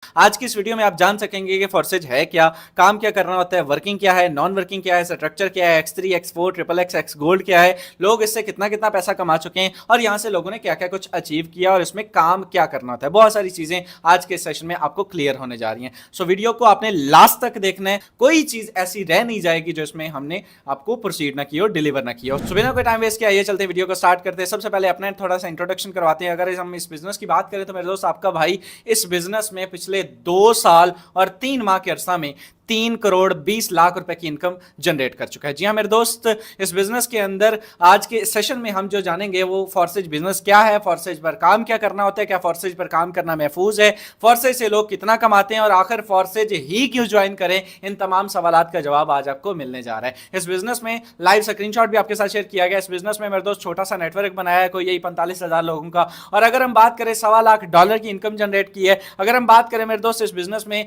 आज की इस वीडियो में आप जान सकेंगे कि फोर्सेज है क्या, काम क्या करना होता है, वर्किंग क्या है, नॉन वर्किंग क्या है, स्ट्रक्चर क्या है, X3 X4 triple x x gold क्या है, लोग इससे कितना कितना पैसा कमा चुके हैं और यहां से लोगों ने क्या क्या कुछ अचीव किया और इसमें काम क्या करना होता है। बहुत सारी चीजें आज के सेशन में आपको क्लियर होने जा रही हैं। सो वीडियो को आपने लास्ट तक देखना है, कोई चीज ऐसी रह नहीं जाएगी जो इसमें हमने आपको प्रोसीड ना की और डिलीवर ना किया। सो बिना कोई टाइम वेस्ट किया ये चलते वीडियो को स्टार्ट करते हैं। सबसे पहले अपने थोड़ा सा इंट्रोडक्शन करवाते हैं। अगर हम इस बिजनेस की बात करें तो मेरे दोस्त आपका भाई इस बिजनेस में पिछले 2 साल और 3 माह के अरसा में 3 करोड़ 20 लाख रुपए की इनकम जनरेट कर चुका है। जी हाँ मेरे दोस्त, इस बिजनेस के अंदर आज के सेशन में हम जो जानेंगे वो फोर्सेज बिजनेस क्या है, फोर्सेज पर काम क्या करना होता है, क्या फोर्सेज पर काम करना महफूज है, फोर्सेज से लोग कितना कमाते हैं और आखिर फोर्सेज ही क्यों ज्वाइन करें, इन तमाम सवालात का जवाब आज आपको मिलने जा रहा है। इस बिजनेस में लाइव स्क्रीनशॉट भी आपके साथ शेयर किया गया। इस बिजनेस में मेरे दोस्त छोटा सा नेटवर्क बनाया है, कोई यही 45,000 लोगों का। और अगर हम बात करें $1.25 लाख की इनकम जनरेट की है। अगर हम बात करें मेरे दोस्त इस बिजनेस में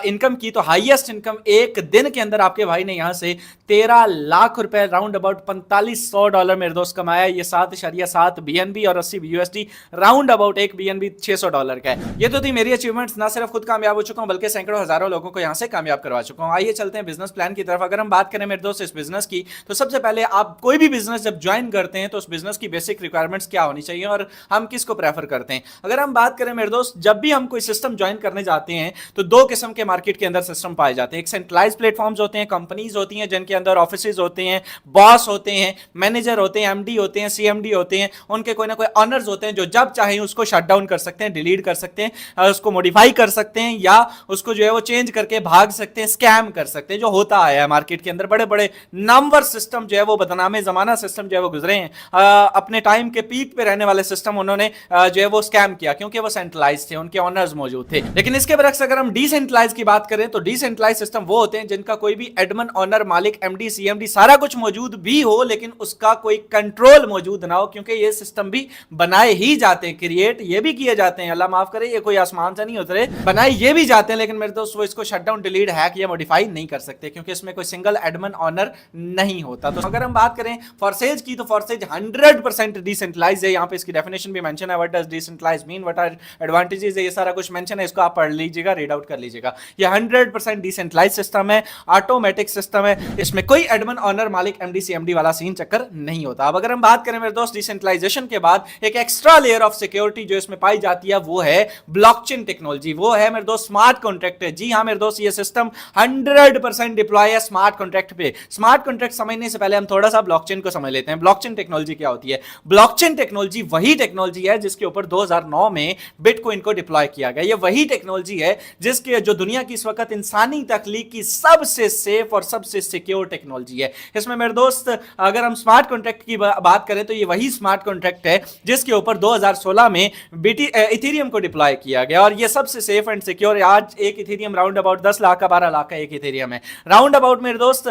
इनकम की, तो हाईएस्ट इनकम एक दिन के अंदर आपके भाई ने यहां से 13 लाख रुपए राउंड अबाउट $4500 मेरे दोस्त कमाया। ये 7.7 BNB और 80 USD राउंड अबाउट एक BNB $600 का है। ये तो थी मेरी अचीवमेंट्स। ना सिर्फ खुद कामयाब हो चुका हूं बल्कि सैकड़ों हजारों लोगों को यहां से कामयाब करवा चुका हूं। आइए चलते हैं बिजनेस प्लान की तरफ। अगर हम बात करें मेरे दोस्त इस बिजनेस की, तो सबसे पहले आप कोई भी बिजनेस जब ज्वाइन करते हैं तो उस बिजनेस की बेसिक रिक्वायरमेंट्स क्या होनी चाहिए और हम किसको प्रेफर करते हैं। अगर हम बात करें मेरे दोस्त, जब भी हम कोई सिस्टम ज्वाइन करने जाते हैं तो दो किस्म के मार्केट के अंदर सिस्टम पाए जाते हैं। एक सेंट्रलाइज प्लेटफॉर्म्स होते हैं, कंपनीज होती हैं जिनके अंदर ऑफिसेज होते हैं, बॉस होते हैं, मैनेजर होते हैं, MD होते हैं, CMD होते हैं, उनके कोई ना कोई ऑनर्स होते हैं जो जब चाहे उसको शट डाउन कर सकते हैं, डिलीट कर सकते हैं, उसको मॉडिफाई कर सकते हैं या उसको जो है वो चेंज करके भाग सकते हैं, स्कैम कर सकते हैं। जो होता आया है मार्केट के अंदर, बड़े बड़े नामवर सिस्टम जो है वो बदनामे जमाना सिस्टम जो है वो गुजरे हैं। अपने टाइम के पीक पे रहने वाले सिस्टम उन्होंने जो है वो स्कैम किया क्योंकि वो सेंट्रलाइज थे, उनके ऑनर्स मौजूद थे। लेकिन इसके बरक्स अगर हम डिसेंट्रलाइज की बात करें तो डिसेंट्रलाइज सिस्टम वो होते हैं जिनका कोई भी एडमिन, ऑनर, मालिक, MD, CMD सारा कुछ मौजूद भी हो लेकिन उसका कोई कंट्रोल मौजूद ना हो, क्योंकि ये सिस्टम भी बनाए ही जाते हैं, क्रिएट ये भी किए जाते हैं, अल्लाह माफ करे, ये कोई आसमान से नहीं उतरे, बनाए ये भी जाते हैं। लेकिन मेरे दोस्त वो इसको शट डाउन, डिलीट, हैक या मॉडिफाई नहीं कर सकते क्योंकि इसमें कोई सिंगल एडमिन, ऑनर नहीं होता। तो अगर हम बात करें फॉरसेज की, तो फॉरसेज 100% डिसेंट्रलाइज है। यहाँ पे इसकी डेफिनेशन भी मेंशन है, what does decentralise mean, what are advantages है, ये सारा कुछ मेंशन है, इसको आप पढ़ लीजिएगा, रीड आउट कर लीजिएगा। ये 100% डिसेंट्रलाइज सिस्टम है, ऑटोमेटिक सिस्टम है, इसमें कोई एडमिन, ऑनर, मालिक, MD, CMD वाला सीन चक्कर नहीं होता। अब अगर हम बात करें मेरे दोस्त डिसेंट्रलाइजेशन के बाद एक एक्स्ट्रा लेयर ऑफ सिक्योरिटी जो इसमें पाई जाती है वो है ब्लॉकचेन टेक्नोलॉजी, वो है मेरे दोस्त स्मार्ट कॉन्ट्रैक्ट है। जी हां मेरे दोस्त, ये सिस्टम 100% डिप्लॉय है स्मार्ट कॉन्ट्रैक्ट पे। स्मार्ट कॉन्ट्रैक्ट समझने से पहले हम थोड़ा सा ब्लॉकचेन को समझ लेते हैं। ब्लॉकचेन टेक्नोलॉजी क्या होती है? ब्लॉकचेन टेक्नोलॉजी वही टेक्नोलॉजी है जिसके ऊपर 2009 में बिटकॉइन को डिप्लॉय किया गया। ये वही टेक्नोलॉजी है जिसके जो दुनिया की इस वक्त इंसानी तख्लीक की सबसे सेफ और सबसे सिक्योर टेक्नोलॉजी है। इसमें मेरे दोस्त अगर हम स्मार्ट कॉन्ट्रैक्ट की बात करें तो ये वही स्मार्ट कॉन्ट्रैक्ट है जिसके ऊपर 2016 में इथेरियम को डिप्लॉय किया गया और ये सबसे सेफ एंड सिक्योर है। आज एक इथेरियम राउंड अबाउट 10 लाख का 12 लाख का एक इथेरियम है राउंड अबाउट मेरे दोस्त।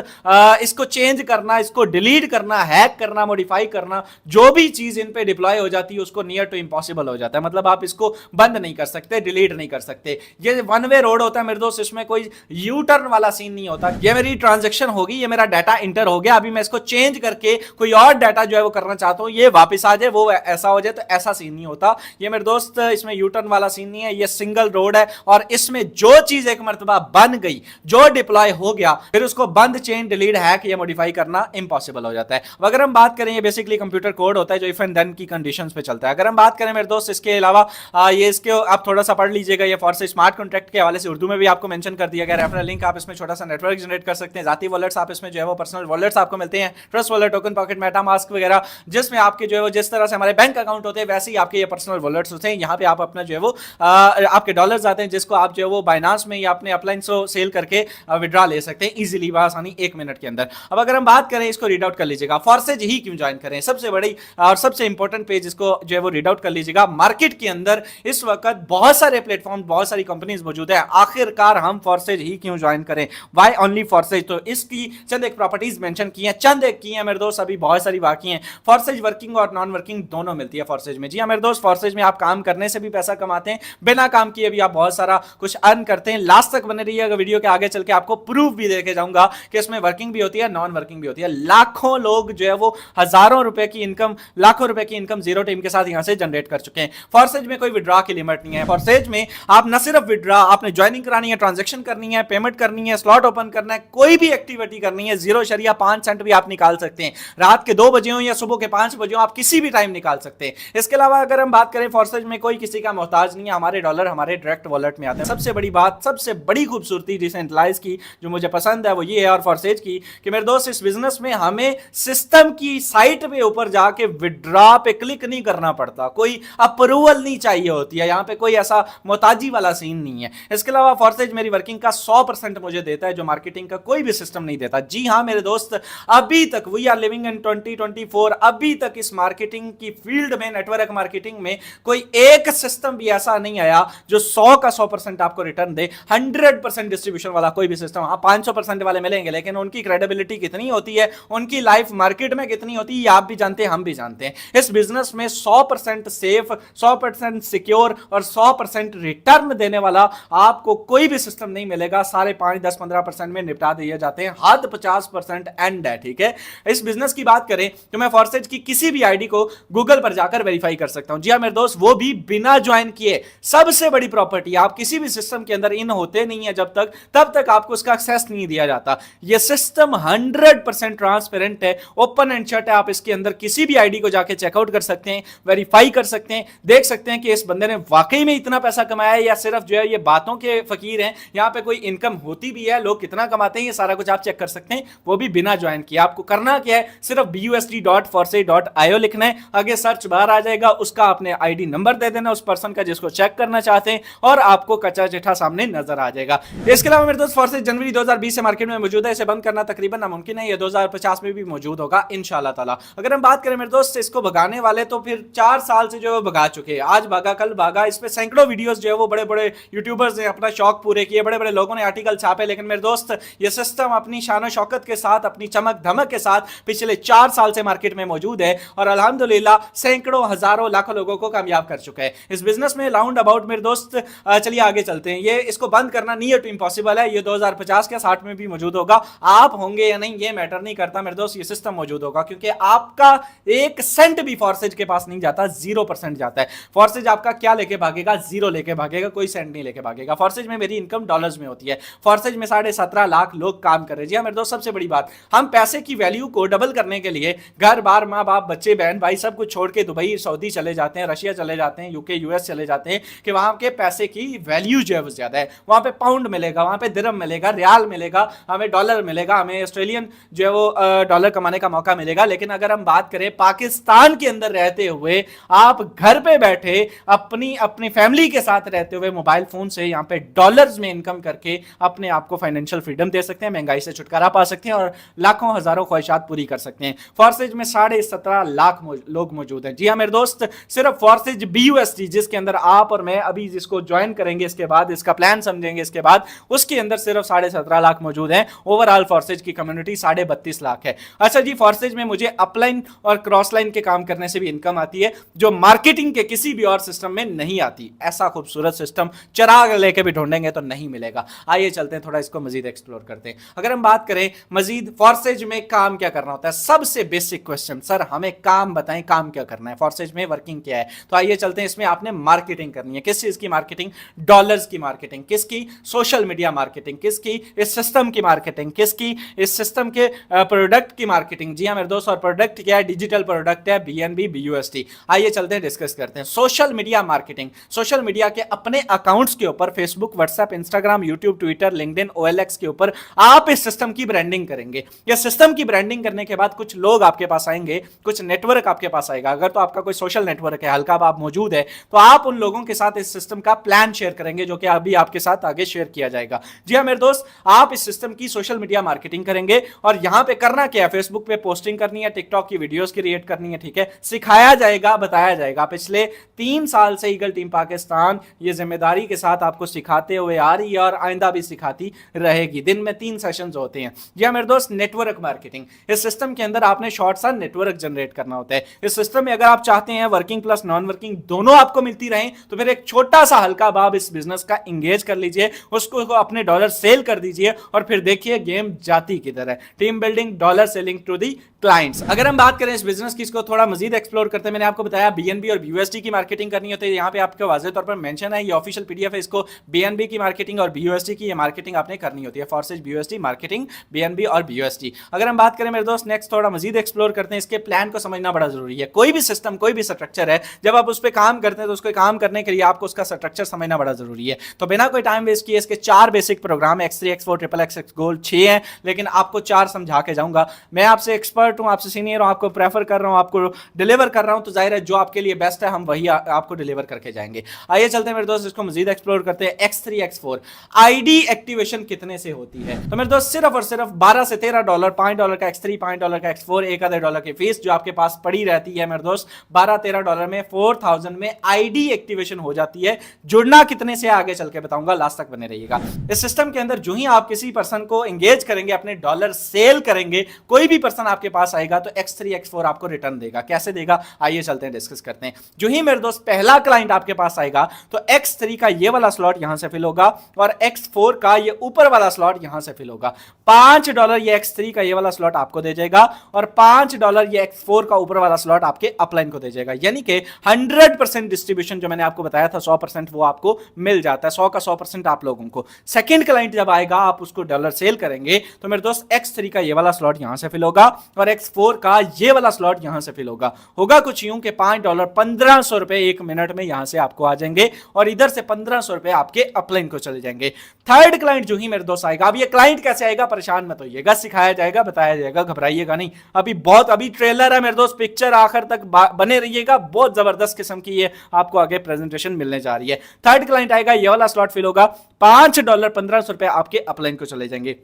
इसको चेंज करना, इसको डिलीट करना, हैक करना, मॉडिफाई करना, जो भी चीज इन पे डिप्लॉय हो जाती है उसको नियर टू इंपॉसिबल हो जाता है। मतलब आप इसको बंद नहीं कर सकते, डिलीट नहीं कर सकते। ये वन वे रोड होता है मेरे दोस्त, इसमें कोई यू टर्न वाला सीन नहीं होता। ये मेरी ट्रांजैक्शन होगी, ये मेरा डाटा इंटर हो गया, अभी मैं इसको चेंज करके कोई और डाटा जो है वो करना चाहता हूं, ये वापस आ जाए, वो ऐसा हो जाए, तो ऐसा सीन नहीं होता। ये मेरे दोस्त इसमें यू टर्न वाला सीन नहीं है, ये सिंगल रोड है और इसमें जो चीज एक मर्तबा बन गई, जो डिप्लॉय हो गया, फिर उसको बंद, चेंज, डिलीट, हैक या मॉडिफाई करना इंपॉसिबल हो जाता है। अब अगर हम बात करें, ये बेसिकली कंप्यूटर कोड होता है जो इफ एंड देन की कंडीशंस पे चलता है। अगर हम बात करें मेरे दोस्त इसके अलावा ये इसके आप थोड़ा सा पढ़ लीजिएगा, ये फॉरसेज स्मार्ट कॉन्ट्रैक्ट के हवाले से उर्दू में भी आपको मेंशन कर दिया गया। रेफरल लिंक आप इसमें छोटा सा नेटवर्क जनरेट कर सकते हैं, जाती वॉलेट्स आप इसमें जो है वो पर्सनल वॉलेट्स आपको मिलते हैं, trust wallet, token pocket, MetaMask वगैरह, जिसमें आपके जो है वो जिस तरह से हमारे बैंक अकाउंट होते हैं वैसे ही आपके ये पर्सनल वॉलेट्स होते हैं। यहाँ पे आप अपना जो है वो आपके डॉलर्स आते हैं जिसको आप जो है वो बाइनांस में या अपने अपलाइन से सेल करके विड्रॉ ले सकते हैं इजीली, आसानी, 1 मिनट के अंदर। अब अगर हम बात करें, इसको रीड आउट कर लीजिएगा, फॉरसेज ही क्यों ज्वाइन करें, सबसे बड़ी और सबसे इंपॉर्टेंट पेज, इसको जो है वो रीड आउट कर लीजिएगा। मार्केट के अंदर इस वक्त बहुत सारे प्लेटफॉर्म, बहुत सारी कंपनीज मौजूद है, आखिरकार हम फॉरसेज ही क्यों ज्वाइन करें, वाई ओनली फॉर्सेज। तो इसकी चंद एक प्रॉपर्टीज मेंशन की हैं, चंद एक की हैं मेरे दोस्त, अभी बहुत सारी बाकी हैं। फॉर्सेज वर्किंग और नॉन वर्किंग दोनों मिलती है फॉर्सेज में। जी हाँ मेरे दोस्त, फॉर्सेज में आप काम करने से भी पैसा कमाते हैं, बिना काम किए भी आप बहुत सारा कुछ अर्न करते हैं। लास्ट तक बने रहिए, अगर वीडियो के आगे चल के आपको प्रूफ भी देके जाऊंगा कि इसमें वर्किंग भी होती है, नॉन वर्किंग भी होती है। लाखों लोग जो है वो हजारों रुपए की इनकम, लाखों रुपए की इनकम जीरो टीम के साथ यहां से जनरेट कर चुके हैं। फॉर्सेज में कोई विड्रॉ की लिमिट नहीं है। फॉर्सेज में आप न सिर्फ विड्रॉ, आपने ज्वाइनिंग करानी है, ट्रांजैक्शन करनी है, पेमेंट करनी है, स्लॉट ओपन करना है, कोई भी एक्टिविटी करनी है, 0.5 भी आप निकाल सकते हैं। रात के 2 बजे हो या सुबह के 5 बजे हो, आप किसी भी टाइम निकाल सकते हैं। इसके अलावा अगर हम बात करें, फॉर्सेज में कोई किसी का मोहताज नहीं है, हमारे डॉलर हमारे डायरेक्ट वॉलेट में आते हैं। सबसे बड़ी बात, सबसे बड़ी खूबसूरती डिसेंट्रलाइज की जो मुझे पसंद है वो ये है, और फॉर्सेज की, कि मेरे दोस्त इस बिजनेस में हमें सिस्टम की साइट पे ऊपर जाके विड्रॉ पे क्लिक नहीं करना पड़ता, कोई अप्रूवल नहीं चाहिए होती है, यहां पे कोई ऐसा मोहताजी वाला सीन नहीं है। इसके अलावा फॉर्सेज मेरी वर्किंग का 100% मुझे देता है, जो मार्केटिंग का कोई भी सिस्टम नहीं देता। जी हां मेरे दोस्त, अभी तक वी आर लिविंग इन 2024, अभी तक इस मार्केटिंग की फील्ड में, नेटवर्क मार्केटिंग में कोई एक सिस्टम भी ऐसा नहीं आया जो 100 का 100% आपको रिटर्न दे। 100% डिस्ट्रीब्यूशन वाला कोई भी सिस्टम, हाँ 500% वाले मिलेंगे, लेकिन उनकी क्रेडिबिलिटी कितनी होती है, उनकी लाइफ मार्केट में कितनी होती है, आप भी जानते हैं, हम भी जानते हैं। इस बिजनेस में 100% सेफ, 100% सिक्योर और 100% रिटर्न देने वाला आपको कोई भी सिस्टम नहीं मिलेगा। सारे 5, 10, 15% में निपटा दिए जाते हैं, हद 50% एंड है। ठीक है, इस बिजनेस की बात करें तो मैं फॉर्सेज की किसी भी आईडी को गूगल पर जाकर वेरीफाई कर सकता हूं। जी हां मेरे दोस्त, वो भी बिना ज्वाइन किए। सबसे बड़ी प्रॉपर्टी, आप किसी भी सिस्टम के अंदर इन होते नहीं है जब तक, तब तक आपको उसका एक्सेस नहीं दिया जाता। यह सिस्टम 100% ट्रांसपेरेंट है, ओपन एंड शट है। आप इसके अंदर किसी भी आईडी को जाके चेकआउट कर सकते हैं, वेरीफाई कर सकते हैं, देख सकते हैं कि इस बंदे ने वाकई में इतना पैसा कमाया है या सिर्फ जो है ये बातों के फकीर हैं। यहां पे कोई इनकम होती भी है, लोग कितना कमाते हैं, ये सारा कुछ आप चेक कर सकते हैं, वो भी बिना ज्वाइन किया। आपको करना क्या है, सिर्फ busd.forsage.io लिखना है, आगे सर्च बार आ जाएगा, उसका आपने आईडी नंबर दे देना उस पर्सन का जिसको चेक करना चाहते हैं, और आपको कच्चा चिट्ठा सामने नजर आ जाएगा। इसके अलावा मेरे दोस्त, फॉर्सेज जनवरी 2020 से मार्केट में मौजूद है, इसे बंद करना तकरीबन नामुमकिन है, ये 2050 में भी मौजूद होगा इंशाल्लाह ताला। अगर हम बात करें मेरे दोस्त, इसको भगाने वाले तो फिर 4 साल से जो है भगा चुके हैं, आज भागा कल भागा। इस पे सैकड़ों वीडियोस जो है वो बड़े बड़े यूट्यूबर्स ने अपना शौक पूरे किए, बड़े बड़े लोगों ने आर्टिकल छापे, लेकिन मेरे दोस्त ये सिस्टम अपनी शान शौकत के साथ, अपनी चमक धमक के साथ पिछले 4 साल से मार्केट में मौजूद है, और अल्हम्दुलिल्लाह सैकड़ों, हजारों, लाखों लोगों को कामयाब कर चुका है इस बिजनेस में। राउंड अबाउट मेरे दोस्त, चलिए आगे चलते हैं। ये इसको बंद करना नियर टू इम्पॉसिबल है, ये 2050 के 60 में भी मौजूद होगा। आप होंगे या नहीं ये मैटर नहीं करता मेरे दोस्त, ये सिस्टम मौजूद होगा, क्योंकि आपका 1 सेंट भी फॉर्सेज के पास नहीं जाता, 0% जाता है। फॉर्सेज आपका क्या लेके भागेगा, 0 लेके भागेगा, कोई सेंट नहीं लेके भागेगा। फॉर्सेज में मेरी इनकम डॉलर्स में होती है, फॉर्सेज में 17.5 लाख लोग काम कर रहे हैं। जी हाँ मेरे दोस्त, सबसे बड़ी बात, हम पैसे की वैल्यू को डबल करने के लिए घर बार, माँ बाप, बच्चे, बहन भाई सब कुछ छोड़ के दुबई, सऊदी चले जाते हैं, रशिया चले जाते हैं, यूके, यूएस चले जाते हैं, कि वहां के पैसे की वैल्यू जो है वो ज्यादा है। वहां पे पाउंड मिलेगा, वहां पे दिरहम मिलेगा, रियाल मिलेगा, हमें डॉलर मिलेगा, हमें ऑस्ट्रेलियन जो है वो डॉलर कमाने का मौका मिलेगा। लेकिन अगर हम बात करें पाकिस्तान के अंदर रहते हुए, आप घर पे बैठे अपनी फैमिली के साथ रहते हुए मोबाइल फोन से यहाँ पे डॉलर्स में इनकम करके अपने आप को फाइनेंशियल फ्रीडम दे सकते हैं, महंगाई से छुटकारा पा सकते हैं, और लाखों हजारों ख्वाहिशात पूरी कर सकते हैं। फॉर्सेज में 17.5 लाख लोग मौजूद हैं। जी हाँ मेरे दोस्त, सिर्फ फॉर्सेज BUSD, जिसके अंदर आप और मैं अभी जिसको ज्वाइन करेंगे, इसके बाद इसका प्लान समझेंगे, इसके बाद उसके अंदर सिर्फ 17.5 लाख मौजूद हैं। ओवरऑल फॉर्सेज की कम्युनिटी 32.5 लाख है। अच्छा जी, फॉर्सेज में मुझे अपलाइन और क्रॉस लाइन के काम करने से भी इनकम आती है, जो मार्केटिंग के किसी भी और सिस्टम में नहीं आती। ऐसा खूबसूरत सिस्टम चिराग लेके भी ढूंढेंगे तो नहीं मिलेगा। आइए चलते हैं, थोड़ा इसको मजीद एक्सप्लोर करते हैं। अगर हम बात करें मजीद फॉर्सेज में काम क्या करना होता है, सबसे बेसिक क्वेश्चन, सर हमें काम बताएं, काम क्या करना है, फॉर्सेज में वर्किंग क्या है। तो आइए चलते हैं, इसमें आपने मार्केटिंग करनी है। किस चीज की मार्केटिंग, डॉलर्स की मार्केटिंग, किसकी, सोशल मीडिया मार्केटिंग, किसकी, इस सिस्टम की मार्केटिंग, किसकी, इस सिस्टम के प्रोडक्ट की मार्केटिंग। जी हाँ मेरे दोस्त, और प्रोडक्ट क्या है, डिजिटल प्रोडक्ट है, BNB BUSD। आइए चलते हैं, डिस्कस करते हैं। Social media marketing, social media के अपने अकाउंट्स के ऊपर, Facebook, WhatsApp, Instagram, YouTube, Twitter, LinkedIn, OLX के ऊपर आप इस सिस्टम की ब्रांडिंग करेंगे। या सिस्टम की ब्रांडिंग करने के बाद कुछ लोग आपके पास आएंगे, कुछ नेटवर्क आपके पास आएगा। अगर तो आपका कोई सोशल नेटवर्क है, हल्का आप मौजूद है, तो आप उन लोगों के साथ इस सिस्टम का प्लान शेयर करेंगे, जो कि अभी आपके साथ आगे शेयर किया जाएगा। जी हाँ मेरे दोस्त, आप इस सिस्टम की सोशल मीडिया मार्केटिंग करेंगे, और यहां पे करना क्या है, फेसबुक पे पोस्टिंग करनी है, टिकटॉक की वीडियोस क्रिएट करनी है। ठीक है, सिखाया जाएगा, बताया जाएगा। पिछले 3 साल से ईगल टीम पाकिस्तान ये जिम्मेदारी के साथ आपको सिखाते हुए आ रही है, और आइंदा सुविधा भी सिखाती रहेगी। दिन में 3 सेशंस होते हैं। जी हाँ मेरे दोस्त, नेटवर्क मार्केटिंग, इस सिस्टम के अंदर आपने शॉर्ट सा नेटवर्क जनरेट करना होता है। इस सिस्टम में अगर आप चाहते हैं वर्किंग प्लस नॉन वर्किंग दोनों आपको मिलती रहें, तो फिर एक छोटा सा हल्का भाव इस बिजनेस का इंगेज कर लीजिए, उसको अपने डॉलर सेल कर दीजिए और फिर देखिए गेम जाती किधर है। Team building, dollar selling to the clients. अगर हम बात करें इस बिजनेस की, इसको थोड़ा मजीद एक्सप्लोर करते हैं। मैंने आपको बताया बीएनबी और बीयूएसडी की मार्केटिंग करनी होती है। यहाँ पे आपको वाज़ेह तौर पर मेंशन है, ये ऑफिशियल पीडीएफ है, इसको बीएनबी की मार्केटिंग और बीयूएसडी की ये मार्केटिंग आपने करनी होती है। फॉर्सेज बीयूएसडी मार्केटिंग, बीएनबी और बीयूएसडी। अगर हम बात करें मेरे दोस्त नेक्स्ट थोड़ा मजीद एक्सप्लोर करते हैं, इसके प्लान को समझना बड़ा जरूरी है। कोई भी सिस्टम, कोई भी स्ट्रक्चर है, जब आप उस पर काम करते हैं तो उसको काम करने के लिए आपको उसका स्ट्रक्चर समझना बड़ा जरूरी है। तो बिना कोई टाइम वेस्ट किए इसके 4 basic programme X3, X4, XXX, gold 6 हैं, लेकिन आपको 4 समझा के जाऊंगा। मैं आपसे एक्सपर्ट हूं, आपसे सीनियर हूं, आपको प्रेफर कर रहा हूं, आपको डिलीवर कर रहा हूं, तो जाहिर है जो आपके लिए बेस्ट है हम वही आपको डिलीवर करके जाएंगे। आइए चलते हैं मेरे दोस्त, इसको मजीद एक्सप्लोर करते हैं। X3, X4 आईडी एक्टिवेशन कितने से होती है? तो मेरे दोस्त सिर्फ और सिर्फ 12 से 13 डॉलर, $5 का X3, $5 का X4, $1 की फीस जो आपके पास पड़ी रहती है मेरे दोस्त, 12-13 डॉलर में 4000 में आईडी एक्टिवेशन हो जाती है। जुड़ना कितने से आगे चल के बताऊंगा, लास्ट तक बने रहिएगा। इस सिस्टम के अंदर जो ही आप किसी पर्सन को एंगेज करेंगे, अपने डॉलर सेल करेंगे, कोई भी पर्सन आपके पास आएगा तो X3, X4 आपको रिटर्न देगा। कैसे देगा, आइए चलते हैं डिस्कस करते हैं। जो ही मेरे दोस्त पहला क्लाइंट आपके पास आएगा तो X3 का ये वाला स्लॉट यहां से फिल होगा और X4 का ये ऊपर वाला स्लॉट यहां से फिल होगा। $5 ये X3 का ये वाला स्लॉट आपको दे जाएगा और $5 ये X4 का ऊपर वाला स्लॉट आपके अपलाइन को दे जाएगा। यानी कि 100% डिस्ट्रीब्यूशन जो मैंने आपको बताया था 100% वो आपको मिल जाता है, 100 का 100% आप लोगों को। सेकंड क्लाइंट जब आएगा, आप उसको डॉलर सेल करेंगे तो मेरे दोस्त X3 का ये वाला स्लॉट यहां से फिल होगा और X4 का ये वाला स्लॉट यहां से फिल होगा। होगा कुछ यूं कि $5 1500 रुपए 1 मिनट में यहां से आपको आ जाएंगे और इधर से 1500 रुपए आपके अपलाइन को चले जाएंगे। थर्ड क्लाइंट जो ही मेरे दोस्त आएगा, अब ये क्लाइंट कैसे आएगा परेशान मत होइएगा, सिखाया जाएगा, बताया जाएगा, घबराइएगा नहीं। अभी ट्रेलर है मेरे दोस्त, पिक्चर आखिर तक बने रहिएगा, बहुत जबरदस्त किस्म की ये आपको आगे प्रेजेंटेशन मिलने जा रही है। थर्ड क्लाइंट आएगा, ये वाला स्लॉट फिल होगा, $5 1500 रुपए आपके अपलाइन को चले जाएंगे।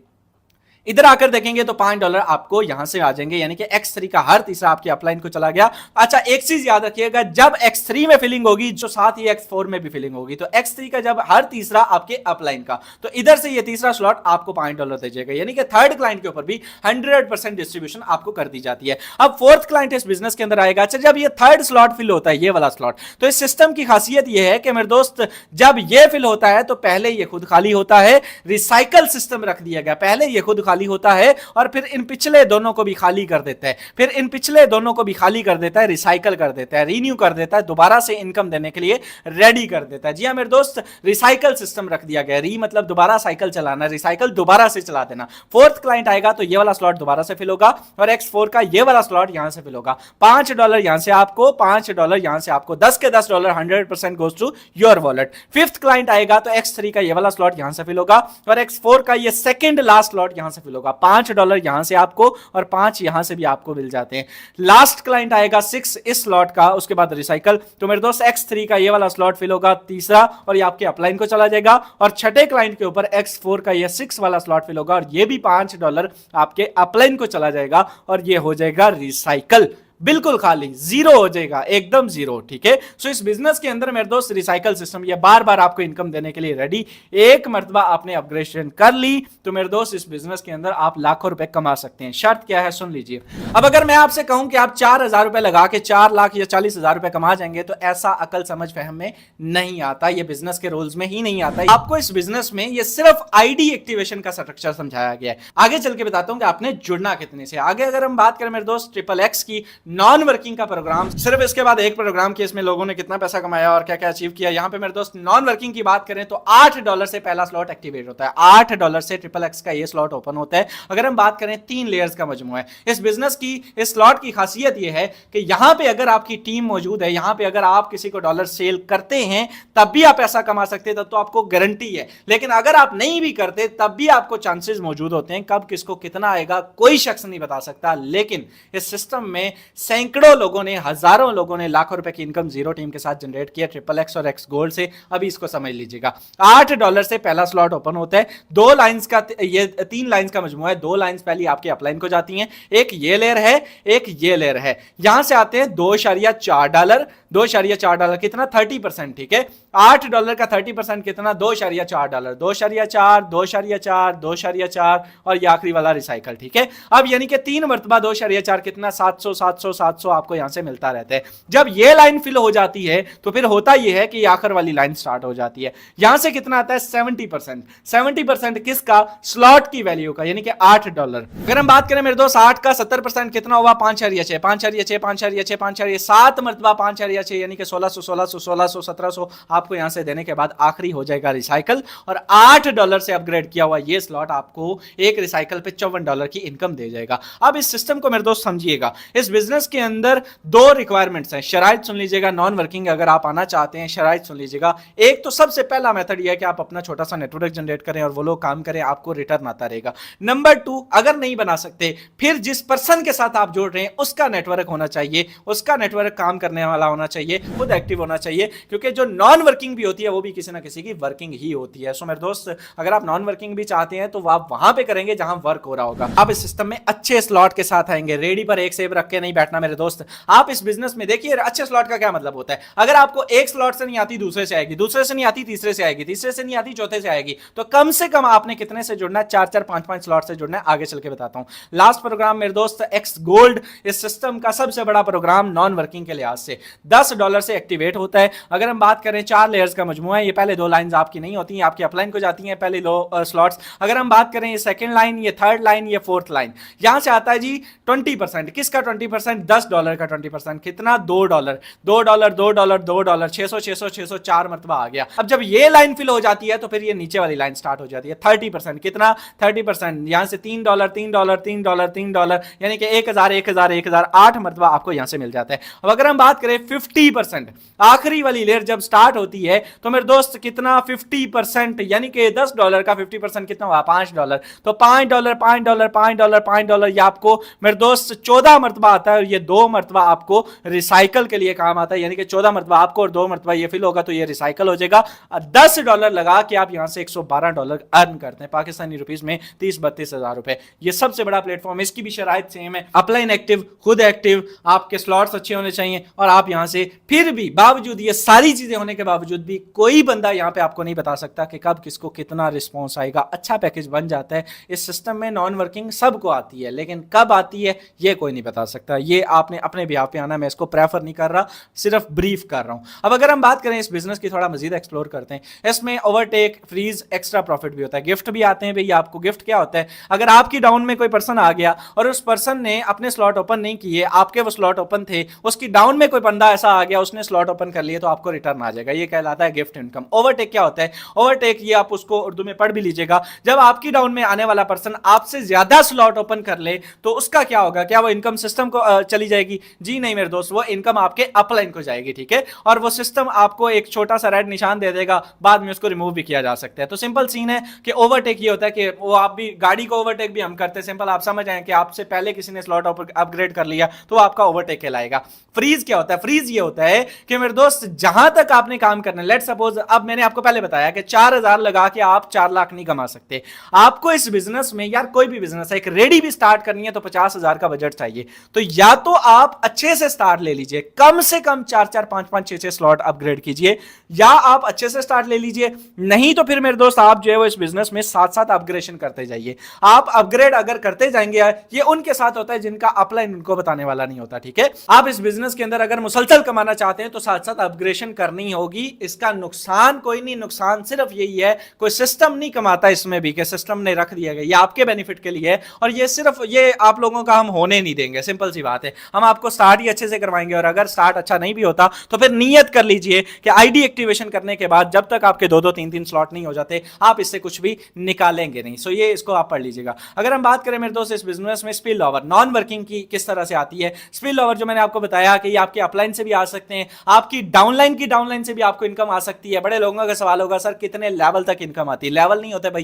इधर आकर देखेंगे तो $5 आपको यहां से आ जाएंगे, यानी कि X3 का हर तीसरा आपके अपलाइन को चला गया। अच्छा एक चीज याद रखिएगा, जब X3 में फिलिंग होगी जो साथ ही X4 में भी फिलिंग होगी, तो X3 का जब हर तीसरा आपके अपलाइन का, तो इधर से ये तीसरा स्लॉट आपको $5 दे जाएगा, यानी कि थर्ड क्लाइंट के ऊपर भी 100% डिस्ट्रीब्यूशन आपको कर दी जाती है। अब फोर्थ क्लाइंट इस बिजनेस के अंदर आएगा। अच्छा जब ये थर्ड स्लॉट फिल होता है, ये वाला स्लॉट, तो इस सिस्टम की खासियत ये है कि मेरे दोस्त जब ये फिल होता है तो पहले ये खुद खाली होता है, रिसाइकल सिस्टम रख दिया गया, पहले ये खुद खाली होता है और फिर इन पिछले दोनों को भी खाली कर देता है, फिर इन पिछले दोनों को भी खाली कर देता है, रिसाइकल कर देता है, रीन्यू कर देता है, दोबारा से इनकम देने के लिए रेडी कर देता है। जी हां मेरे दोस्त, रिसाइकल सिस्टम रख दिया गया। री मतलब दोबारा साइकिल चलाना, रिसाइकल दोबारा से चला देना। फोर्थ क्लाइंट आएगा तो ये वाला स्लॉट दोबारा से फिल होगा और X4 का ये वाला स्लॉट यहां से फिल होगा। $5 यहां से आपको, $5 यहां से आपको, 10 के $10 100% goes to your wallet. Fifth client आएगा तो X3 का ये वाला स्लॉट यहां से फिल होगा और X4 का ये सेकंड लास्ट स्लॉट यहां से फिल होगा। $5 यहां से आपको और 5 यहां से भी आपको मिल जाते हैं। लास्ट क्लाइंट आएगा 6 इस स्लॉट का, उसके बाद रिसाइकल, तो मेरे दोस्त X3 का ये वाला स्लॉट फिल होगा तीसरा और ये आपके अपलाइन को चला जाएगा और छठे क्लाइंट के ऊपर X4 का ये 6 वाला स्लॉट फिल होगा और ये भी $5 आपके अपलाइन को चला जाएगा और ये हो जाएगा रिसाइकल, बिल्कुल खाली, जीरो हो जाएगा, एकदम जीरो। ठीक है, सो इस बिजनेस के अंदर मेरे दोस्त रिसाइकल सिस्टम ये बार बार आपको इनकम देने के लिए रेडी। एक मर्तबा आपने अपग्रेडेशन कर ली तो मेरे दोस्त इस बिजनेस के अंदर आप लाखों रुपए कमा सकते हैं। शर्त क्या है सुन लीजिए। अब अगर मैं आपसे कहूं कि आप 4000 रुपए लगा के 4 लाख या 40,000 रुपए कमा जाएंगे, तो ऐसा अकल समझ फहम में नहीं आता, ये बिजनेस के रूल्स में ही नहीं आता। आपको इस बिजनेस में ये सिर्फ आईडी एक्टिवेशन का स्ट्रक्चर समझाया गया है। आगे चल के बताता हूं कि आपने जुड़ना कितने से। आगे अगर हम बात करें मेरे दोस्त XXX की नॉन वर्किंग का प्रोग्राम, सिर्फ इसके बाद एक प्रोग्राम की, इसमें लोगों ने कितना पैसा कमाया और क्या क्या अचीव किया। यहां पे मेरे दोस्त नॉन वर्किंग की बात करें तो $8 से पहला स्लॉट एक्टिवेट होता है, $8 से XXX का ये स्लॉट ओपन होता है। अगर हम बात करें 3 लेयर्स का मजमूआ है इस बिजनेस की। इस स्लॉट की खासियत यह है कि यहां पे अगर आपकी टीम मौजूद है, यहां पे अगर आप किसी को डॉलर सेल करते हैं तब भी आप पैसा कमा सकते हैं, तब तो आपको गारंटी है। लेकिन अगर आप नहीं भी करते तब भी आपको चांसेस मौजूद होते हैं, कब किसको कितना आएगा कोई शख्स नहीं बता सकता। लेकिन इस सिस्टम में सैकड़ों लोगों ने, हजारों लोगों ने लाखों रुपए की इनकम जीरो टीम के साथ जनरेट किया XXX और X गोल्ड से। अभी इसको समझ लीजिएगा, $8 से पहला स्लॉट ओपन होता है। 2 लाइंस का, ये 3 लाइंस का मजमूआ है। 2 लाइंस पहली आपके अपलाइन को जाती हैं, एक ये लेयर है, एक ये लेयर है। यहां से आते हैं $2.4, $2.4 कितना, 30%। ठीक है, $8 का 30% कितना, $2.4, 2.4, 2.4, 2.4 और ये आखिरी वाला रिसाइकल, ठीक है। अब यानी कि 3 मरतबा 2.4 कितना, 700 700 700 आपको यहां से मिलता रहता है। जब ये लाइन फिल हो जाती है तो फिर होता यह है कि आखिर वाली लाइन स्टार्ट हो जाती है। यहां से कितना आता है, 70%। 70% किसका, स्लॉट की वैल्यू का, यानी कि $8। अगर हम बात करें मेरे दोस्त 8 का 70% कितना हुआ, 5.6, 5.6, 5.6, 5.6, 7 मरतबा 5.6 यानी कि 1600, 1600, 1600, 1700 आपको यहां से देने के बाद आखिरी हो जाएगा रिसाइकल। और $8 से अपग्रेड किया हुआ ये स्लॉट आपको एक रिसाइकल पे $54 की इनकम दे जाएगा। अब इस सिस्टम को मेरे दोस्त समझिएगा, इस बिजनेस के अंदर 2 रिक्वायरमेंट्स हैं, शराइत सुन लीजिएगा। नॉन वर्किंग अगर आप आना चाहते हैं, शराइत सुन लीजिएगा। एक तो सबसे पहला मेथड यह है कि आप अपना छोटा सा नेटवर्क जनरेट करें और वो लोग काम करें, आपको रिटर्न आता रहेगा। नंबर 2, अगर नहीं बना सकते, फिर जिस पर्सन के साथ आप जोड़ रहे हैं उसका नेटवर्क होना चाहिए, उसका नेटवर्क काम करने वाला होना चाहिए, खुद एक्टिव होना चाहिए, क्योंकि जो नॉन वर्किंग भी होती है वो भी किसी ना किसी की वर्किंग ही होती है। सो मेरे दोस्त, अगर आप नॉन वर्किंग भी चाहते हैं तो आप वहां पे करेंगे जहां वर्क हो रहा होगा। आप इस सिस्टम में अच्छे स्लॉट के साथ आएंगे, रेडी पर एक सेब रख के नहीं बैठना मेरे दोस्त। आप इस बिजनेस में देखिए, अच्छे स्लॉट का क्या मतलब होता है, अगर आपको एक स्लॉट से नहीं आती, दूसरे से आएगी, दूसरे से नहीं आती, तीसरे से आएगी, तीसरे से नहीं आती, चौथे से आएगी, तो कम से कम आपने कितने से जुड़ना है, 4 4 5 5 स्लॉट से जुड़ना है। आगे चल के बताता हूं। लास्ट प्रोग्राम मेरे दोस्त एक्स गोल्ड, इस सिस्टम का सबसे बड़ा प्रोग्राम नॉन वर्किंग के लिहाज से $10 से एक्टिवेट होता है। अगर हम बात करें 4 लेयर्स का मजमुआ है, ये पहले 2 लाइंस आपकी नहीं होती, आपकी अपलाइन को जाती हैं पहले 2 स्लॉट्स। अगर हम बात करें ये सेकंड लाइन, ये थर्ड लाइन, ये फोर्थ लाइन, यहां से आता है जी 20%। किसका 20%, $10 का 20%, कितना, $2, $2, $2, $2, 600 600 600 4 मरतबा आ गया। अब जब ये लाइन फिल हो जाती है तो फिर ये नीचे वाली लाइन स्टार्ट हो जाती है, 30%, कितना, 30%, यहां से $3 $3 $3 $3 यानी कि 1000 1000 1000 8 मरतबा आपको यहां से मिल जाता है। अब अगर हम बात करें 50%, आखिरी वाली लेयर जब स्टार्ट होती है तो मेरे दोस्त कितना, 50%, यानी कि $10 का 50% कितना हुआ, $5। तो $5 $5 $5 $5 ये आपको मेरे दोस्त 14 मरतबा आता है, और ये 2 मरतबा आपको रिसाइकल के लिए काम आता है, यानी कि 14 मरतबा आपको और 2 मरतबा ये फिल होगा तो ये रिसाइकल हो जाएगा। $10 लगा के आप यहां से $112 अर्न करते हैं, पाकिस्तानी रुपीस में 30-32 हजार रुपए। ये सबसे बड़ा प्लेटफॉर्म है, इसकी भी शराइत सेम है, अपलाइन एक्टिव, खुद एक्टिव, आपके स्लॉट्स अच्छे होने चाहिए, और आप यहां से फिर भी बावजूद ये सारी चीजें होने के बावजूद भी कोई बंदा यहां पे आपको नहीं बता सकता कि कब किसको कितना रिस्पॉन्स आएगा। अच्छा पैकेज बन जाता है इस सिस्टम में। नॉन वर्किंग सबको आती है, लेकिन कब आती है ये कोई नहीं बता सकता। ये आपने अपने बिहाफ पे आना, मैं इसको प्रेफर नहीं कर रहा, सिर्फ ब्रीफ कर रहा हूं। अब अगर हम बात करें इस बिजनेस की, थोड़ा मजीद एक्सप्लोर करते हैं। इसमें ओवरटेक, फ्रीज, एक्स्ट्रा प्रॉफिट भी होता है, गिफ्ट भी आते हैं। भैया आपको गिफ्ट क्या होता है, अगर आपकी डाउन में कोई पर्सन आ गया और उस पर्सन ने अपने स्लॉट ओपन नहीं किए, आपके वो स्लॉट ओपन थे, उसकी डाउन में कोई बंदा ऐसा आ गया, उसने स्लॉट ओपन कर लिए, तो आपको रिटर्न आ जाएगा। ये कहलाता है गिफ्ट इनकम। ओवरटेक क्या होता है, ओवरटेक ये आप उसको उर्दू में पढ़ भी लीजिएगा, जब आपकी डाउन में आने वाला पर्सन आपसे ज्यादा स्लॉट ओपन कर ले तो उसका क्या होगा, क्या वो इनकम सिस्टम को चली जाएगी? जी नहीं मेरे दोस्त, वो इनकम आपके अपलाइन को जाएगी, ठीक है, और वो सिस्टम आपको एक छोटा सा रेड निशान दे देगा, बाद में उसको रिमूव भी किया जा सकता है। तो सिंपल सीन है कि ओवरटेक ये होता है कि वो आप भी, गाड़ी को ओवरटेक भी हम करते हैं, सिंपल आप समझ आए कि आपसे पहले किसी ने स्लॉट अपग्रेड कर लिया तो आपका ओवरटेक कहलाएगा। फ्रीज क्या होता है, फ्रीज ये होता है कि मेरे दोस्त जहां तक आपने काम करना है, लेट सपोज, अब मैंने आपको पहले बताया कि 4000 लगा के आप 4 लाख नहीं कमा सकते। आपको इस बिजनेस में, यार कोई भी बिजनेस है, एक रेडी भी स्टार्ट करनी है तो 50,000 का बजट चाहिए। तो या तो आप अच्छे से स्टार्ट ले लीजिए, कम से कम 4 4 5 5 6 6 स्लॉट अपग्रेड कीजिए, या आप अच्छे से स्टार्ट ले लीजिए। नहीं तो फिर मेरे दोस्त आप जो है वो इस बिजनेस में साथ साथ अपग्रेडेशन करते जाइए। आप अपग्रेड अगर करते जाएंगे, ये उनके साथ होता है जिनका अपलाइन उनको बताने वाला नहीं होता, ठीक है। आप इस बिजनेस के अंदर अगर मुसलसल कमाना चाहते हैं तो साथ साथ अपग्रेडेशन करनी होगी। इसका नुकसान कोई नहीं, नुकसान सिर्फ यही है, कोई सिस्टम नहीं कमाता इसमें भी कि सिस्टम ने रख दिया गया, ये आपके बेनिफिट के लिए है, और ये सिर्फ ये आप लोगों का हम होने नहीं देंगे। सिंपल सी बात है, हम आपको स्टार्ट ही अच्छे से करवाएंगे, और अगर स्टार्ट अच्छा नहीं भी होता तो फिर नियत कर लीजिए कि आईडी एक्टिवेशन करने के बाद जब तक आपके 2 3 3 स्लॉट नहीं हो जाते, आप इससे कुछ भी निकालेंगे नहीं। सो ये इसको आप पढ़ लीजिएगा। अगर हम बात करें मेरे दोस्त इस बिजनेस में स्पिल ओवर, नॉन वर्किंग की किस तरह से आती है। स्पिल ओवर जो मैंने आपको बताया कि ये आपके अपलाइन से भी आ सकते हैं, आपकी डाउनलाइन से भी आपको इनकम आ सकती है। बड़े लोगों का सवाल होगा, सर कितने लेवल तक इनकम आती है? लेवल नहीं होते भाई,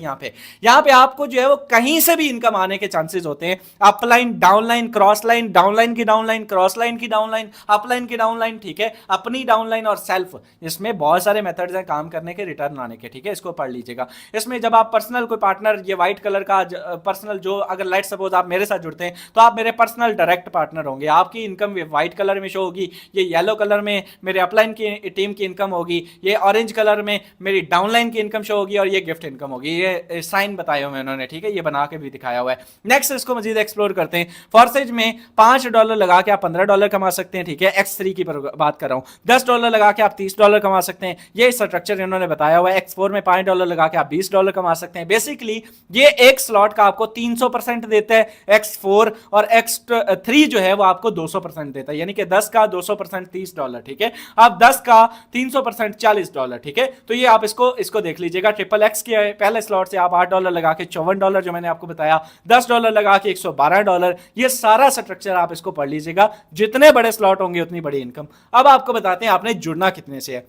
यहाँ पे आपको जो है वो कहीं से भी इनकम आने के चांसेस होते हैं। Upline, downline, cross line, downline की डाउनलाइन, क्रॉस लाइन की डाउनलाइन, अपलाइन की डाउनलाइन, ठीक है, अपनी डाउनलाइन और सेल्फ, इसमें बहुत सारे मेथड्स हैं काम करने के, रिटर्न आने के, ठीक है, इसको पढ़ लीजिएगा। इसमें जब आप पर्सनल कोई पार्टनर, ये व्हाइट कलर का पर्सनल, जो अगर लेट सपोज आप मेरे साथ जुड़ते हैं तो आप मेरे पर्सनल डायरेक्ट पार्टनर होंगे, आपकी इनकम व्हाइट कलर में शो होगी, ये येलो कलर में मेरे अपलाइन की टीम की इनकम होगी, ये ऑरेंज कलर में मेरी डाउनलाइन की इनकम शो होगी और ये गिफ्ट इनकम होगी। ये साइन बताए हुए उन्होंने, ठीक है, ये बना के भी दिखाया हुआ है। नेक्स्ट इसको मजीद एक्सप्लोर करते हैं। फॉरसेज में $5 लगा के आप $15 कमा सकते हैं, ठीक है, X3 की बात कर रहा हूं। $10 लगा के आप $30 कमा सकते हैं, ये स्ट्रक्चर इन्होंने बताया हुआ है। X4 में $5 लगा के आप $20 कमा सकते हैं। बेसिकली ये एक स्लॉट का आपको 300% देता है X4, और X3 जो है वो आपको 200% देता है, यानी कि 10 का 200% $30, ठीक है। अब 10 का 300% $40, ठीक है। तो ये आप इसको देख लीजिएगा। XXX के पहले स्लॉट से आप $8 लगा के $54 जो मैंने आपको बताया, $10 लगा के $112, ये सारा स्ट्रक्चर आप इसको पढ़ लीजिएगा। जितने बड़े स्लॉट होंगे उतनी बड़ी इनकम। अब आपको बताते हैं आपने जुड़ना कितने से है।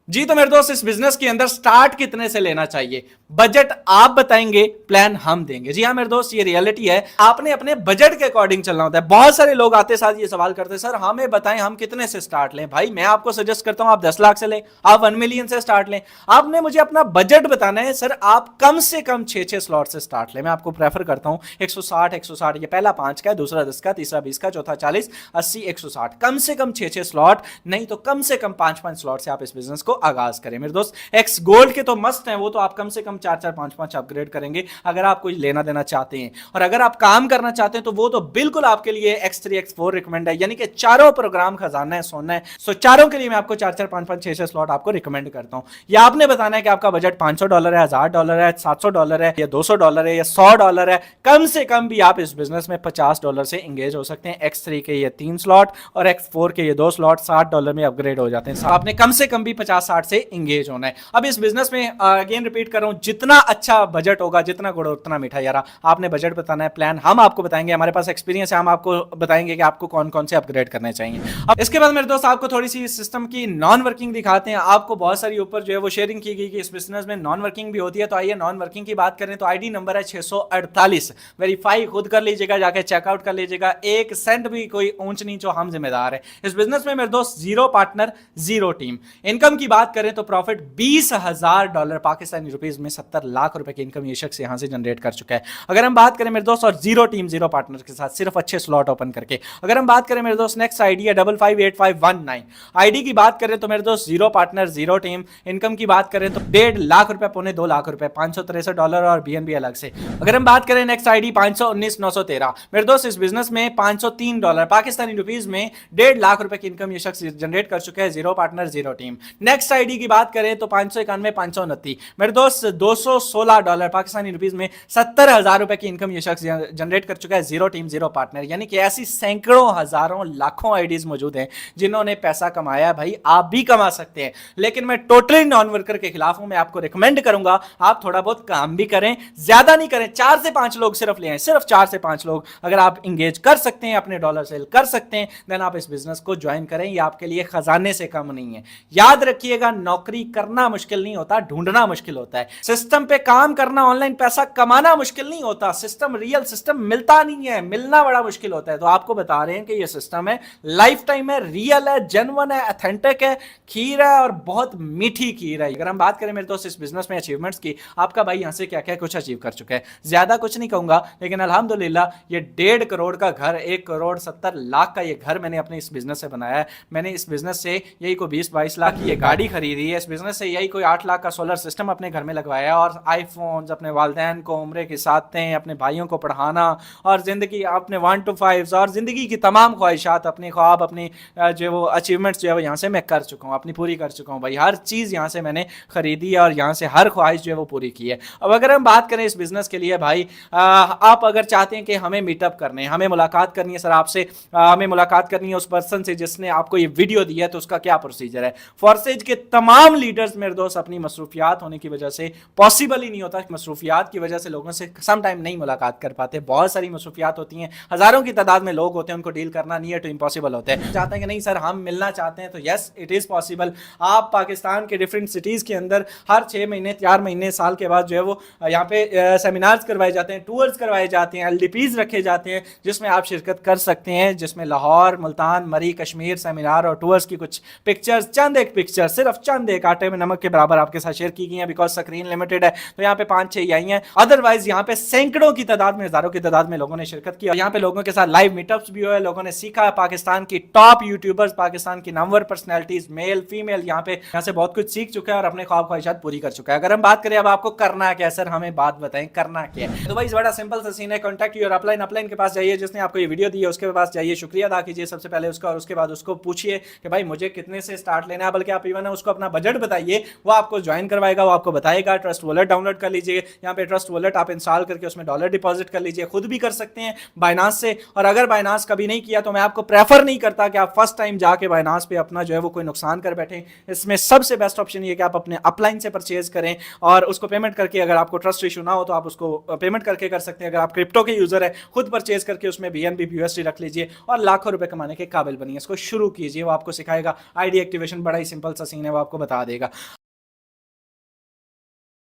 जी तो मेरे दोस्त, इस बिजनेस के अंदर स्टार्ट कितने से लेना चाहिए, बजट आप बताएंगे, प्लान हम देंगे। जी हाँ मेरे दोस्त, ये रियलिटी है, आपने अपने बजट के अकॉर्डिंग चलना होता है। बहुत सारे लोग आते साथ ये सवाल करते हैं, सर हमें बताएं हम कितने से स्टार्ट लें। भाई मैं आपको सजेस्ट करता हूं आप 10 लाख से लें, आप 1 मिलियन से स्टार्ट लें। आपने मुझे अपना बजट बताना है, सर आप कम से कम 6 स्लॉट से स्टार्ट लें। मैं आपको प्रेफर करता हूं 160, ये पहला 5 का है, दूसरा 10 का, तीसरा 20 का, चौथा 40, 80, 160, कम से कम 6 स्लॉट, नहीं तो कम से कम 5 स्लॉट से आप इस बिजनेस को आगाज करें। मेरे दोस्त एक्स गोल्ड के तो मस्त हैं, वो तो आप कम से कम 4, 5 अपग्रेड करेंगे अगर आप कुछ लेना देना चाहते हैं। और अगर आप काम करना चाहते हैं तो वो तो बिल्कुल आपके लिए X3 X4 रिकमेंड है, यानी कि चारों प्रोग्राम खजाना है, सोना है। सो चारों के लिए मैं आपको 4, 5, 6 स्लॉट आपको रिकमेंड करता हूं। या आपने बताना है कि आपका बजट $500 है, $1000 है, $700 है, या $200 है, या $100 है। कम से कम भी आप इस बिजनेस में $50 से इंगेज हो सकते हैं। X3 के ये 3 स्लॉट और X4 के ये 2 स्लॉट $60 में अपग्रेड हो जाते हैं। आपने कम से कम भी 50-60 से इंगेज होना है। अब इस बिजनेस में अगेन रिपीट कर रहा हूं, जितना अच्छा बजट होगा, जितना गुड़ उतना मीठा। यार आपने बजट बताना है, प्लान हम आपको बताएंगे, हमारे पास एक्सपीरियंस है, हम आपको बताएंगे कि आपको कौन कौन से अपग्रेड करने चाहिए। अब इसके बाद मेरे दोस्त आपको थोड़ी सी सिस्टम की नॉन वर्किंग दिखाते हैं। आपको बहुत सारी ऊपर जो है वो शेयरिंग की गई कि इस बिजनेस में नॉन वर्किंग भी होती है। तो आइए नॉन वर्किंग की बात करें तो आईडी नंबर है 648, वेरीफाई खुद कर लीजिएगा, जाके चेकआउट कर लीजिएगा। 1 सेंट भी कोई ऊंच नीच हो, हम जिम्मेदार है इस बिजनेस में। मेरे दोस्त 0 पार्टनर 0 टीम। इनकम की बात करें तो प्रॉफिट $20,000 पाकिस्तानी रुपीस में 70 लाख रुपए की इनकम ये शख्स यहां से जनरेट कर चुका है। अगर हम बात करें मेरे दोस्त, और 0 टीम 0 पार्टनर के साथ सिर्फ अच्छे स्लॉट ओपन करके। अगर हम बात करें मेरे दोस्त, नेक्स्ट आईडी है 558519। आईडी की बात करें तो मेरे दोस्त 0 पार्टनर 0 टीम। इनकम की बात करें तो 1.5 लाख रुपए, $2.25 लाख रुपए, $563 और BNB अलग से। अगर हम बात करें नेक्स्ट आईडी 519913, मेरे दोस्त इस बिजनेस में $503 पाकिस्तानी रुपीस में 1.5 लाख रुपए की इनकम ये शख्स जनरेट कर चुका है। 0 पार्टनर 0 टीम। नेक्स्ट आईडी की बात करें तो 591 529, मेरे दोस्त $216 पाकिस्तानी रुपीस में 70,000 रुपए की इनकम ये शख्स जनरेट कर चुका है। 0 टीम 0 पार्टनर, यानी कि ऐसी सैकड़ों, हजारों, लाखों आईडीज मौजूद हैं जिन्होंने पैसा कमाया। भाई आप भी कमा सकते हैं, लेकिन मैं टोटली नॉन वर्कर के खिलाफ हूं। मैं आपको रिकमेंड करूंगा आप थोड़ा बहुत काम भी करें, ज्यादा नहीं करें। 4 से 5 लोग सिर्फ ले आए, सिर्फ 4 से 5 लोग अगर आप इंगेज कर सकते हैं, अपने डॉलर सेल कर सकते हैं, देन आप इस बिजनेस को ज्वाइन करें। ये आपके लिए खजाने से कम नहीं है। याद रखिएगा, नौकरी करना मुश्किल नहीं होता, ढूंढना मुश्किल होता है। सिस्टम पे काम करना, ऑनलाइन पैसा कमाना मुश्किल नहीं होता। सिस्टम, रियल सिस्टम मिलता नहीं है, मिलना बड़ा मुश्किल होता है। तो आपको बता रहे हैं कि ये सिस्टम है, लाइफ टाइम है, रियल है, जेन्युइन है, ऑथेंटिक है, खीर है और बहुत मीठी खीर है। अगर हम बात करें मेरे दोस्त इस बिजनेस में अचीवमेंट्स की, आपका भाई यहां से क्या क्या कुछ अचीव कर चुका है। ज्यादा कुछ नहीं कहूंगा, लेकिन अल्हम्दुलिल्लाह ये 1.5 करोड़ का घर, 1 करोड़ 70 लाख का ये घर मैंने अपने इस बिजनेस से बनाया है। मैंने इस बिजनेस से यही कोई 20-22 लाख की ये गाड़ी खरीदी है। इस बिजनेस से यही कोई 8 लाख का सोलर सिस्टम अपने घर में लगवाया, और आईफोन्स अपने वालिदैन को उम्रे के साथ दें, अपने भाइयों को पढ़ाना, और जिंदगी अपने 1 to 5 और जिंदगी की तमाम ख्वाहिशात, अपने ख्वाब, अपनी जो वो अचीवमेंट्स जो है वो यहाँ से मैं कर चुका हूँ, अपनी पूरी कर चुका हूँ। भाई हर चीज़ यहाँ से मैंने खरीदी है और यहाँ से हर ख्वाहिश जो है वो पूरी की है। अब अगर हम बात करें इस बिजनेस के लिए, भाई आप अगर चाहते हैं कि हमें मीटअप करने, हमें मुलाकात करनी है सर आपसे, हमें मुलाकात करनी है उस पर्सन से जिसने आपको ये वीडियो दी है, तो उसका क्या प्रोसीजर है। फॉरसेज के तमाम लीडर्स मेरे दोस्त अपनी मसरूफियात होने की वजह से पॉसिबल ही नहीं होता, मसरूफियात की वजह से लोगों से सम टाइम नहीं मुलाकात कर पाते। बहुत सारी मसरूफियात होती हैं, हजारों की तादाद में लोग होते हैं, उनको डील करना नियर टू इम्पॉसिबल होता है। चाहते हैं कि नहीं सर हम मिलना चाहते हैं, तो यस इट इज़ पॉसिबल। आप पाकिस्तान के डिफरेंट सिटीज़ के अंदर हर 6 महीने 4 महीने साल के बाद जो है वो यहाँ पे सेमिनार्स करवाए जाते हैं, टूर्स करवाए जाते हैं, LDPs रखे जाते हैं, जिसमें आप शिरकत कर सकते हैं, जिसमें लाहौर, मुल्तान, मरी, कश्मीर सेमिनार और टूर्स की कुछ पिक्चर्स, चंद एक पिक्चर्स सिर्फ चंद एक आटे में नमक के बराबर आपके साथ शेयर की गई है, बिकॉज स्क्रीन लिमिटेड है तो यहाँ पे 5-6 आई हैं, अदरवाइज यहाँ पे सैकड़ों की तादाद में, हजारों की तादाद में लोगों ने शिरकत की और यहाँ पे लोगों के साथ लाइव मीटअप्स भी हुए, लोगों ने सीखा, पाकिस्तान की टॉप यूट्यूबर्स, पाकिस्तान की नामवर पर्सनैलिटीज, मेल फीमेल, यहाँ से बहुत कुछ सीख चुका है और अपने ख्वाब ख्वाहिशात पूरी कर चुका है। अगर हम बात करें अब आपको करना क्या, सर हमें बात बताएं करना क्या है, तो भाई बड़ा सिंपल सा सीन है, कॉन्टैक्ट योर अपलाइन, अपलाइन के पास जाइए, जिसने आपको ये वीडियो दी है उसके पास जाइए, शुक्रिया अदा कीजिए सबसे पहले उसका, और उसके बाद उसको पूछिए कि भाई मुझे कितने से स्टार्ट लेना है, बल्कि आप इवन उसको अपना बजट बताइए, वो आपको ज्वाइन करवाएगा, वो आपको बताएगा। ट्रस्ट वॉलेट डाउनलोड कर लीजिए, यहाँ पे ट्रस्ट वॉलेट आप इंस्टॉल करके उसमें डॉलर डिपॉजिट कर लीजिए, खुद भी कर सकते हैं बाइनांस से, और अगर बाइनांस कभी नहीं किया तो मैं आपको प्रेफर नहीं करता कि आप फर्स्ट टाइम जाके बाइनांस पे अपना जो है वो कोई नुकसान कर बैठे। इसमें सबसे बेस्ट ऑप्शन ये कि आप अपने अपलाइन से परचेज करें और उसको पेमेंट करके, अगर आपको ट्रस्ट इशू ना हो तो आप उसको पेमेंट करके कर सकते हैं। अगर आप क्रिप्टो के यूजर है, खुद परचेज करके उसमें BNB USD रख लीजिए और लाखों रुपए कमाने के काबिल बनिए। इसको शुरू कीजिए, वो आपको सिखाएगा। आईडी एक्टिवेशन बड़ा ही सिंपल सा सीन है, वो आपको बता देगा।